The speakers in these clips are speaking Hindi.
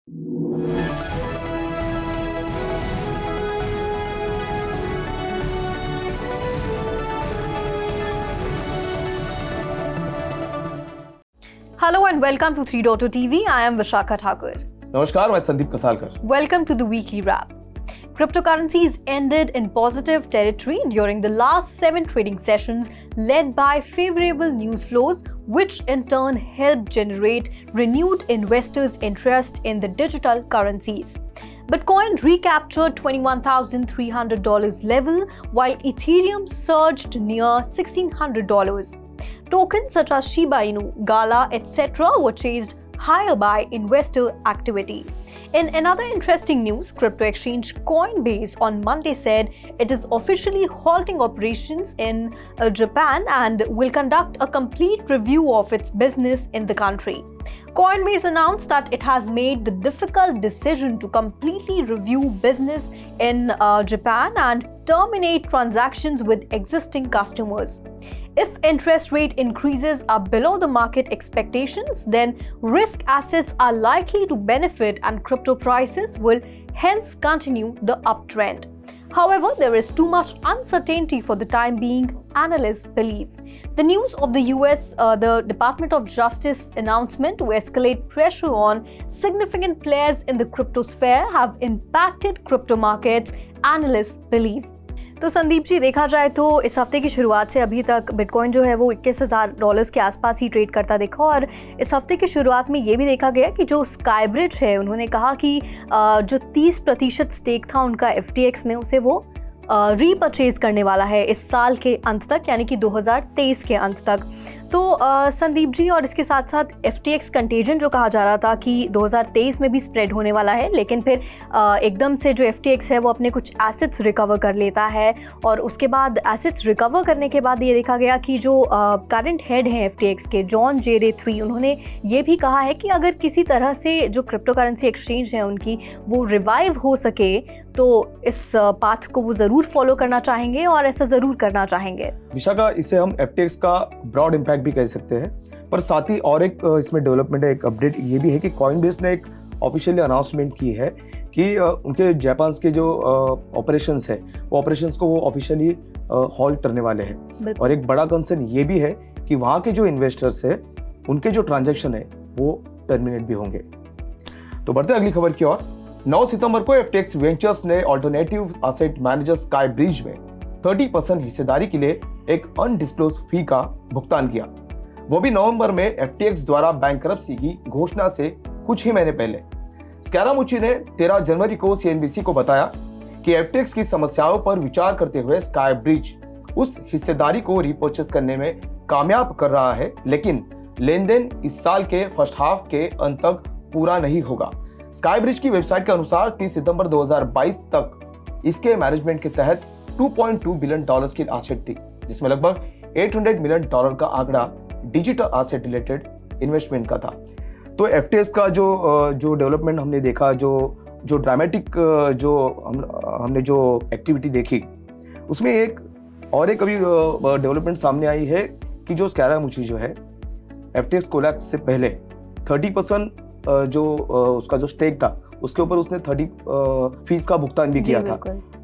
Hello and welcome to 3.0 TV. I am Vishakha Thakur. नमस्कार, मैं Sandeep कसालकर. Welcome to the weekly wrap. Cryptocurrencies ended in positive territory during the last 7 trading sessions, led by favorable news flows, which in turn helped generate renewed investors' interest in the digital currencies. Bitcoin recaptured $21,300 level, while Ethereum surged near $1,600. Tokens such as Shiba Inu, Gala, etc. were chased higher by investor activity. In another interesting news, crypto exchange Coinbase on Monday said it is officially halting operations in Japan and will conduct a complete review of its business in the country. Coinbase announced that it has made the difficult decision to completely review business in Japan and terminate transactions with existing customers. If interest rate increases are below the market expectations, then risk assets are likely to benefit and crypto prices will hence continue the uptrend. However, there is too much uncertainty for the time being, analysts believe. The news of the the Department of Justice announcement to escalate pressure on significant players in the crypto sphere have impacted crypto markets, analysts believe. तो संदीप जी, देखा जाए तो इस हफ्ते की शुरुआत से अभी तक बिटकॉइन जो है वो $21,000 के आसपास ही ट्रेड करता दिखा, और इस हफ्ते की शुरुआत में ये भी देखा गया कि जो स्काईब्रिज है उन्होंने कहा कि जो 30% स्टेक था उनका FTX में उसे वो रीपरचेज करने वाला है इस साल के अंत तक, यानी कि 2023 के अंत तक. तो संदीप जी, और इसके साथ साथ FTX कंटेजन जो कहा जा रहा था कि 2023 में भी स्प्रेड होने वाला है, लेकिन फिर एकदम से जो FTX है वो अपने कुछ एसेट्स रिकवर कर लेता है, और उसके बाद एसेट्स रिकवर करने के बाद ये देखा गया कि जो करंट हेड हैं FTX के, जॉन जे रे 3, उन्होंने ये भी कहा है कि अगर किसी तरह से जो क्रिप्टो करेंसी एक्सचेंज है उनकी वो रिवाइव हो सके तो इस पाथ को वो ज़रूर फॉलो करना चाहेंगे और ऐसा ज़रूर करना चाहेंगे. विशाखा, इसे हम FTX का ब्रॉड इम्पैक्ट भी कह सकते हैं, पर साथ ही और एक इसमें डेवलपमेंट है, एक अपडेट ये भी है कि कॉइनबेस ने एक ऑफिशियली अनाउंसमेंट की है कि उनके जापान के जो ऑपरेशंस है वो ऑपरेशंस को वो ऑफिशियली हॉल्ट करने वाले हैं. और एक बड़ा कंसर्न ये भी है कि वहाँ के जो इन्वेस्टर्स है उनके जो ट्रांजेक्शन है वो टर्मिनेट भी होंगे. तो बढ़ते हैं अगली खबर की ओर. 9 सितंबर को FTX वेंचर्स ने अल्टरनेटिव एसेट मैनेजर स्काईब्रिज में 30% हिस्सेदारी के लिए एक अनडिस्क्लोज फी का भुगतान किया, वो भी नवंबर में FTX द्वारा बैंकरप्सी की घोषणा से कुछ ही महीने पहले. स्कैरामुच्ची ने 13 जनवरी को CNBC को बताया कि FTX की समस्याओं पर विचार करते हुए स्काईब्रिज उस हिस्सेदारी को रिपर्चेस करने में कामयाब कर रहा है, लेकिन लेनदेन इस साल के फर्स्ट हाफ के अंत तक पूरा नहीं होगा. स्काईब्रिज की वेबसाइट के अनुसार 30 सितंबर 2022 तक इसके मैनेजमेंट के तहत $2.2 बिलियन की एसेट थी, जिसमें लगभग $800 मिलियन का आंकड़ा डिजिटल एसेट रिलेटेड इन्वेस्टमेंट का था. तो FTX का जो डेवलपमेंट हमने देखा, जो ड्रामेटिक जो हमने जो एक्टिविटी देखी, उसमें एक अभी डेवलपमेंट सामने आई है कि जो स्कैरामुच्ची जो है FTX कोलैप्स से पहले 30% जो उसका जो स्टेक था उसके ऊपर उसने 30 फीस का भुगतान भी किया था.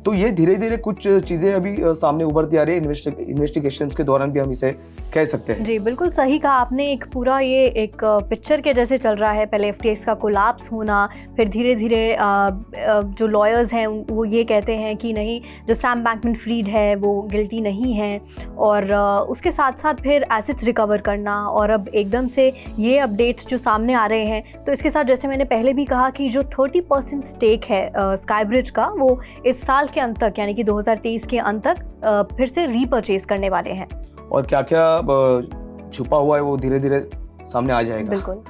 तो ये धीरे धीरे कुछ चीजें अभी सामने उभरती आ रही है. इन्वेस्टिगेशंस के दौरान भी हम इसे कह सकते हैं. जी, बिल्कुल सही कहा आपने. एक पूरा ये एक पिक्चर के जैसे चल रहा है. पहले FTX का कोलैप्स होना, फिर धीरे धीरे जो लॉयर्स हैं वो ये कहते हैं कि नहीं, जो सैम बैंकमैन-फ्रीड है वो गिल्टी नहीं है, और उसके साथ साथ फिर एसेट्स रिकवर करना, और अब एकदम से ये अपडेट्स जो सामने आ रहे हैं. तो इसके साथ जैसे मैंने पहले भी कहा कि जो 30% स्टेक है स्काईब्रिज का, वो इस साल के अंत तक, यानी कि 2023 के अंत तक फिर से रीपरचेज करने वाले हैं. और क्या क्या छुपा हुआ है वो धीरे धीरे सामने आ जाएगा. बिल्कुल.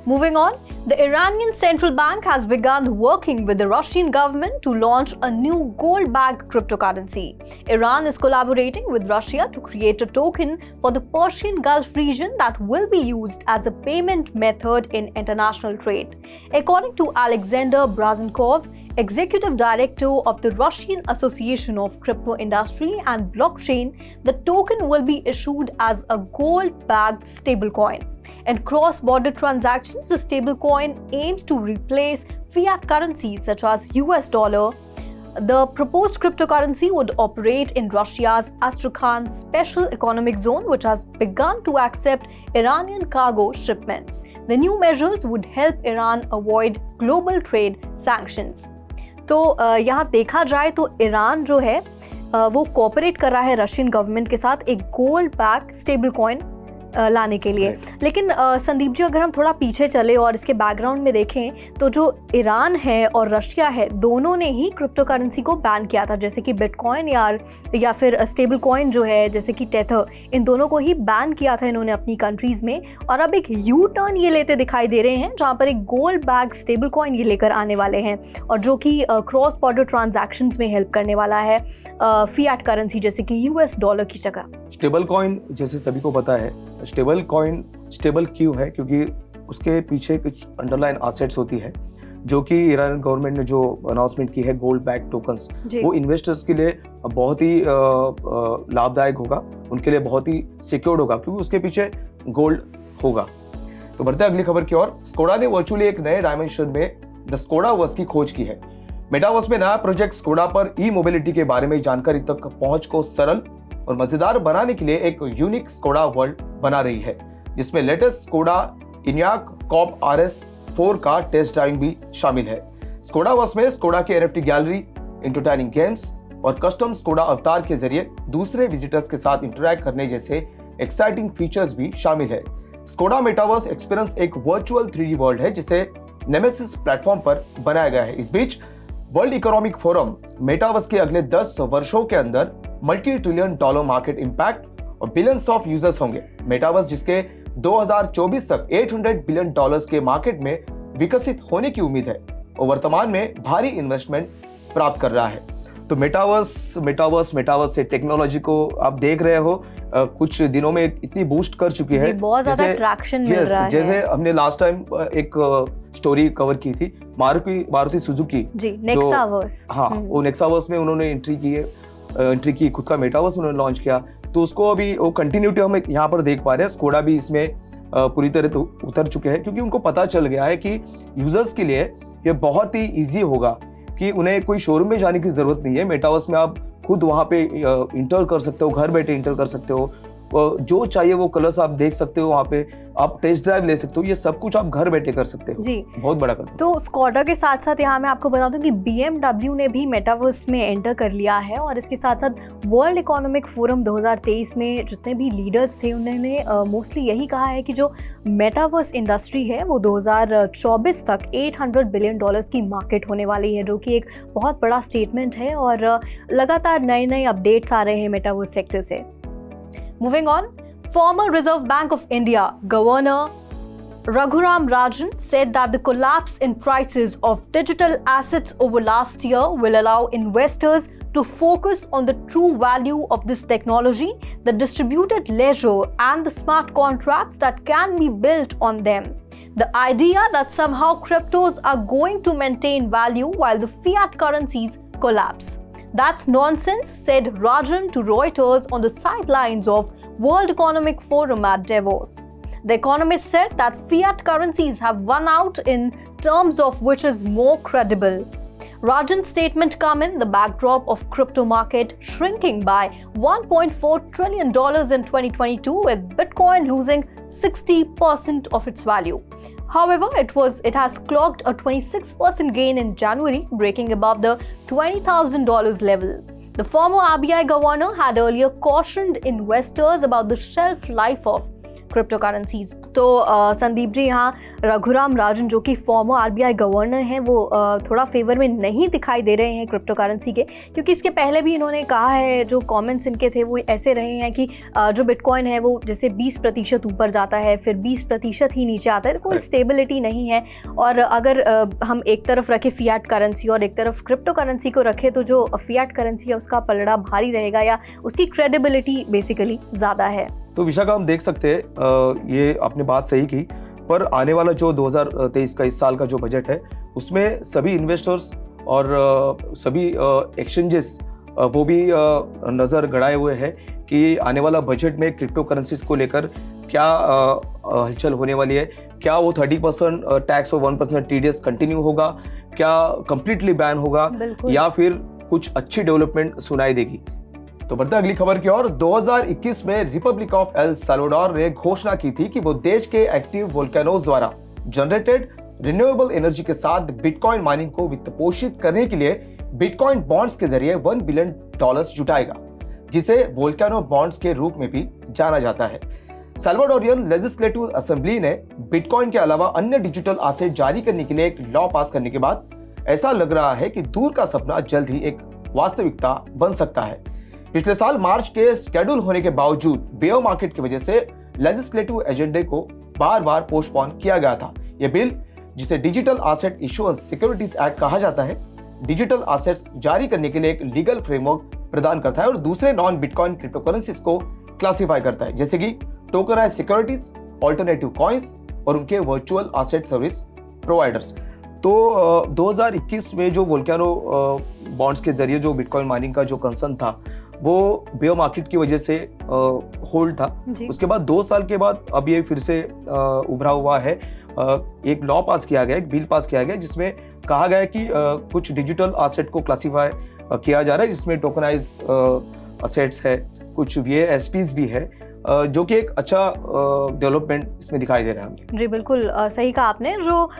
Moving on, the Iranian central bank has begun working with the Russian government to launch a new gold-backed cryptocurrency. Iran is collaborating with Russia to create a token for the Persian Gulf region that will be used as a payment method in international trade. According to Alexander Brazenkov, executive director of the Russian Association of Crypto Industry and Blockchain, the token will be issued as a gold-backed stablecoin. In cross-border transactions, the stablecoin aims to replace fiat currencies such as US dollar. The proposed cryptocurrency would operate in Russia's Astrakhan Special Economic Zone, which has begun to accept Iranian cargo shipments. The new measures would help Iran avoid global trade sanctions. तो यहाँ देखा जाए तो ईरान जो है वो कोऑपरेट कर रहा है रशियन गवर्नमेंट के साथ एक गोल्ड बैक स्टेबल कॉइन लाने के लिए। लेकिन संदीप जी, अगर हम थोड़ा पीछे चले और इसके बैकग्राउंड में देखें तो जो ईरान है और रशिया है, दोनों ने ही क्रिप्टो करेंसी को बैन किया था, जैसे कि बिटकॉइन या फिर स्टेबल कॉइन जो है जैसे कि टेथर, इन दोनों को ही बैन किया था इन्होंने अपनी कंट्रीज़ में। और अब एक यू टर्न ये लेते दिखाई दे रहे हैं, जहाँ पर एक गोल्ड बैक स्टेबल कॉइन ये लेकर आने वाले हैं और जो कि क्रॉस बॉर्डर ट्रांजैक्शंस में हेल्प करने वाला है फिएट करेंसी जैसे कि US डॉलर की जगह। स्टेबल कॉइन जैसे सभी को पता है, स्टेबल कॉइन स्टेबल क्यों है? क्योंकि उसके पीछे कुछ अंडरलाइन एसेट्स होती है, जो कि ईरान गवर्नमेंट ने जो अनाउंसमेंट की है गोल्ड बैक टोकन्स, वो इन्वेस्टर्स के लिए बहुत ही लाभदायक होगा, उनके लिए बहुत ही सिक्योर्ड होगा, क्योंकि उसके पीछे गोल्ड होगा। तो बढ़ते हैं अगली खबर की ओर। स्कोडा ने वर्चुअली एक नए डायमेंशन में द स्कोडा वर्स की खोज की है। मेटावर्स में नया प्रोजेक्ट स्कोडा पर ई मोबिलिटी के बारे में जानकारी तक पहुंच को सरल और मजेदार बनाने के लिए एक यूनिक स्कोडा वर्ल्ड बना रही है, जिसमें लेटेस्ट स्कोडा इनियाक कॉप RS4 का टेस्ट ड्राइविंग भी शामिल है। स्कोडा वर्स में स्कोडा के NFT गैलरी, एंटरटेनिंग गेम्स और कस्टम स्कोडा अवतार के जरिए दूसरे विजिटर्स के साथ इंटरैक्ट करने जैसे एक्साइटिंग फीचर्स भी शामिल है। स्कोडा मेटावर्स एक्सपीरियंस एक वर्चुअल 3D वर्ल्ड है जिसे नेमेसिस प्लेटफॉर्म पर बनाया गया है। इस बीच वर्ल्ड इकोनॉमिक फोरम मेटावर्स के अगले 10 वर्षों के अंदर $multi-trillion मार्केट इंपैक्ट और बिलियंस ऑफ यूजर्स होंगे। मेटावर्स जिसके 2024 तक $800 बिलियन के मार्केट में विकसित होने की उम्मीद है और वर्तमान में भारी इन्वेस्टमेंट प्राप्त कर रहा है। तो मेटावर्स से टेक्नोलॉजी को आप देख रहे हो कुछ दिनों में इतनी बूस्ट कर चुकी है, बहुत ज्यादा ट्रैक्शन मिल रहा है। जैसे हमने लास्ट टाइम एक स्टोरी कवर की थी मारुति सुजुकी जी, नेक्सावर्स। हाँ, वो नेक्सावर्स में उन्होंने एंट्री की, खुद का मेटावर्स उन्होंने लॉन्च किया, तो उसको अभी वो कंटिन्यूटी हम यहाँ पर देख पा रहे हैं। स्कोडा भी इसमें पूरी तरह तो उतर चुके हैं, क्योंकि उनको पता चल गया है कि यूजर्स के लिए ये बहुत ही ईजी होगा कि उन्हें कोई शोरूम में जाने की जरूरत नहीं है। मेटावर्स में आप खुद वहाँ पे इंटर कर सकते हो, घर बैठे इंटर कर सकते हो, जो चाहिए वो कलर्स आप देख सकते हो, वहाँ पे आप टेस्ट ड्राइव ले सकते हो, ये सब कुछ आप घर बैठे कर सकते हो जी। बहुत बड़ा कदम। तो स्कोडा के साथ साथ यहाँ मैं आपको बता दूं कि BMW ने भी मेटावर्स में एंटर कर लिया है और इसके साथ साथ वर्ल्ड इकोनॉमिक फोरम 2023 में जितने भी लीडर्स थे उन्होंने मोस्टली यही कहा है कि जो मेटावर्स इंडस्ट्री है वो 2024 तक $800 बिलियन की मार्केट होने वाली है, जो कि एक बहुत बड़ा स्टेटमेंट है और लगातार नए अपडेट्स आ रहे हैं मेटावर्स सेक्टर से। Moving on, former Reserve Bank of India Governor Raghuram Rajan said that the collapse in prices of digital assets over last year will allow investors to focus on the true value of this technology, the distributed ledger and the smart contracts that can be built on them. The idea that somehow cryptos are going to maintain value while the fiat currencies collapse. That's nonsense, said Rajan to Reuters on the sidelines of World Economic Forum at Davos. The Economist said that fiat currencies have won out in terms of which is more credible. Rajan's statement come in the backdrop of crypto market shrinking by $1.4 trillion in 2022, with Bitcoin losing 60% of its value. However, it has clocked a 26% gain in January, breaking above the $20,000 level. The former RBI governor had earlier cautioned investors about the shelf life of cryptocurrencies. तो संदीप जी, यहाँ रघुराम राजन जो कि फॉर्मर आरबीआई गवर्नर हैं वो थोड़ा फेवर में नहीं दिखाई दे रहे हैं क्रिप्टो करेंसी के, क्योंकि इसके पहले भी इन्होंने कहा है, जो कमेंट्स इनके थे वो ऐसे रहे हैं कि जो बिटकॉइन है वो जैसे 20% ऊपर जाता है फिर 20% ही नीचे आता है, तो कोई स्टेबिलिटी नहीं है। और अगर हम एक तरफ रखें फिएट करेंसी और एक तरफ क्रिप्टो करेंसी को रखें तो जो फिएट करेंसी है उसका पलड़ा भारी रहेगा या उसकी क्रेडिबिलिटी बेसिकली ज़्यादा है। तो विशाखा, हम देख सकते हैं ये आपने बात सही की, पर आने वाला जो 2023 का इस साल का जो बजट है उसमें सभी इन्वेस्टर्स और सभी एक्सचेंजेस वो भी नज़र गड़ाए हुए हैं कि आने वाला बजट में क्रिप्टो करेंसीज को लेकर क्या हलचल होने वाली है। क्या वो 30% टैक्स और 1% TDS कंटिन्यू होगा, क्या कंप्लीटली बैन होगा, या फिर कुछ अच्छी डेवलपमेंट सुनाई देगी। तो बढ़ते अगली खबर की ओर। 2021 में रिपब्लिक ऑफ एल साल्वाडोर ने घोषणा की थी कि वो देश के एक्टिव वोल्केनोज द्वारा जनरेटेड रिन्यूएबल एनर्जी के साथ बिटकॉइन माइनिंग को वित्त पोषित करने के लिए बिटकॉइन बॉन्ड्स के जरिए $1 बिलियन जुटाएगा, जिसे वोल्केनो बॉन्ड्स के रूप में भी जाना जाता है। साल्वाडोरियन लेजिस्लेटिव असेंबली ने बिटकॉइन के अलावा अन्य डिजिटल एसेट जारी करने के लिए एक लॉ पास करने के बाद ऐसा लग रहा है कि दूर का सपना जल्द ही एक वास्तविकता बन सकता है। पिछले साल मार्च के शेड्यूल होने के बावजूद बेयर मार्केट की वजह से लेजिस्लेटिव एजेंडे को बार बार पोस्टपोन किया गया था। यह बिल, जिसे digital asset issuance securities act कहा जाता है, डिजिटल एसेट्स जारी करने के लिए एक लीगल फ्रेमवर्क प्रदान करता है और दूसरे नॉन बिटकॉइन क्रिप्टो करेंसीज को क्लासिफाई करता है, जैसे कि टोकनाइज्ड सिक्योरिटीज, ऑल्टरनेटिव कॉइन्स और उनके वर्चुअल एसेट सर्विस प्रोवाइडर्स। तो 2021 में जो वोल्केनो बॉन्ड्स के जरिए जो बिटकॉइन माइनिंग का जो कंसर्न था वो बेयर मार्केट की वजह से होल्ड था। उसके बाद 2 साल के बाद अब ये फिर से उभरा हुआ है। एक लॉ पास किया गया, एक बिल पास किया गया, जिसमें कहा गया है कि कुछ डिजिटल एसेट को क्लासिफाई किया जा रहा है, जिसमें टोकनाइज्ड एसेट्स है, कुछ VASPs भी है, जो कि एक अच्छा डेवलपमेंट इसमें दिखाई दे रहा है। जी बिल्कुल सही कहा आपने। जो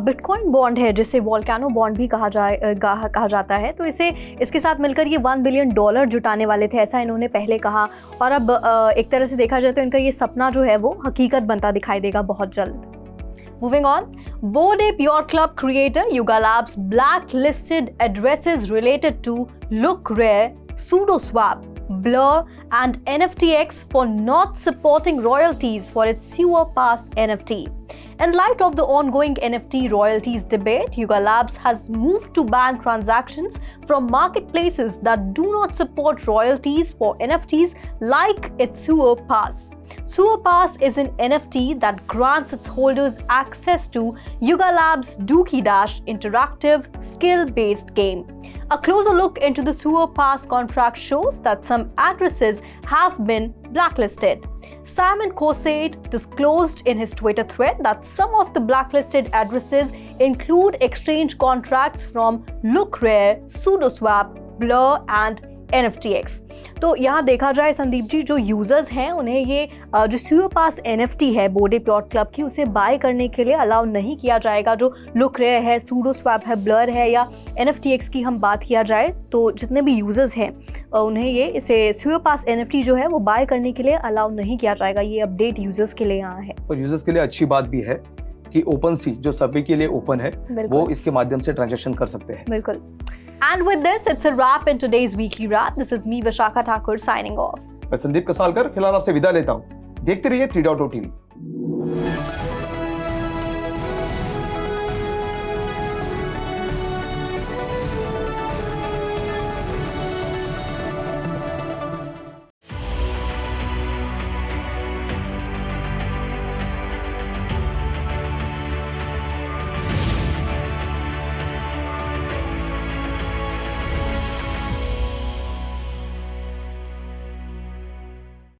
बिटकॉइन बॉन्ड है, जिसे वोल्केनो बॉन्ड भी कहा जाता है, तो इसके साथ मिलकर ये $1 बिलियन जुटाने वाले थे, ऐसा इन्होंने पहले कहा। और अब एक तरह से देखा जाए तो इनका ये सपना जो है वो हकीकत बनता दिखाई देगा बहुत जल्द। Moving on, Bored Ape Yacht Club creator Yuga Labs blacklisted addresses related to Look Rare, SudoSwap, Blur and NFTX for not supporting royalties for its Sewer Pass NFT. In light of the ongoing NFT royalties debate, Yuga Labs has moved to ban transactions from marketplaces that do not support royalties for NFTs like its Sewer Pass. Sewer Pass is an NFT that grants its holders access to Yuga Labs' Dookie Dash interactive skill-based game. A closer look into the Sewer Pass contract shows that some addresses have been blacklisted. Simon Kosade disclosed in his Twitter thread that some of the blacklisted addresses include exchange contracts from Look Rare, SudoSwap, Blur and NFTX. तो यहाँ देखा जाए संदीप जी, जो यूजर्स हैं उन्हें ये जो Sewer Pass NFT है बोर्ड एप याcht क्लब की, उसे बाय करने के लिए अलाउ नहीं किया जाएगा। जो Look Rare है, SudoSwap है, Blur है या NFTX की हम बात किया जाए तो जितने भी यूजर्स हैं उन्हें ये इसे Sewer Pass NFT जो है वो बाय करने के लिए अलाउ नहीं किया जाएगा। ये अपडेट यूजर्स के लिए यहाँ है और यूजर्स के लिए अच्छी बात भी है कि OpenSea जो सभी के लिए ओपन है वो इसके माध्यम से ट्रांजैक्शन कर सकते हैं। बिल्कुल। And with this, it's a wrap in today's weekly wrap. This is me, Vishakha Thakur, signing off. मैं संदीप कसालकर फिलहाल आपसे विदा लेता हूँ। देखते रहिए 3.0 TV।